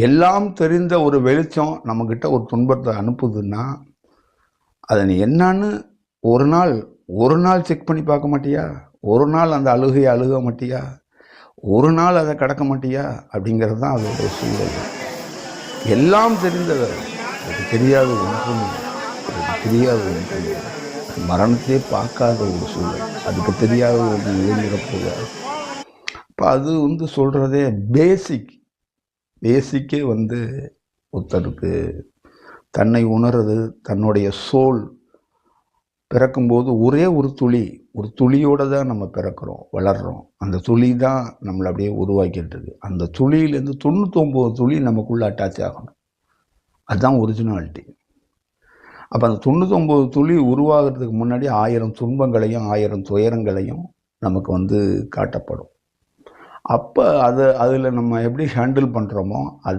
எல்லாம் தெரிந்த ஒரு வெளிச்சம் நம்மக்கிட்ட ஒரு துன்பத்தை அனுப்புதுன்னா அதை நீ என்னன்னு ஒரு நாள் செக் பண்ணி பார்க்க மாட்டியா? ஒரு நாள் அந்த அழுகையை அழுக மாட்டியா? ஒரு நாள் அதை கடக்க மாட்டியா? அப்படிங்கிறது தான் அதோடைய சூழல். எல்லாம் தெரிந்தவர் அதுக்கு தெரியாத ஒன்றும் அதுக்கு தெரியாத ஒன்றும் மரணத்தையே பார்க்காத ஒரு சூழல், அதுக்கு தெரியாத ஒரு இளைஞரப்போக. இப்போ அது சொல்கிறதே பேசிக்கே ஒருத்தருக்கு தன்னை உணர்றது, தன்னுடைய சோல் பிறக்கும்போது ஒரே ஒரு துளியோடு தான் நம்ம பிறக்கிறோம், வளர்கிறோம். அந்த துளி தான் நம்மளை அப்படியே உருவாக்கிட்டு இருக்கு. அந்த துளியிலேருந்து 99 துளி நமக்குள்ளே அட்டாச் ஆகணும். அதுதான் ஒரிஜினாலிட்டி. அப்போ அந்த 99 துளி உருவாகிறதுக்கு முன்னாடி 1000 துன்பங்களையும் 1000 துயரங்களையும் நமக்கு காட்டப்படும். அப்போ அதில் நம்ம எப்படி ஹேண்டில் பண்ணுறோமோ அது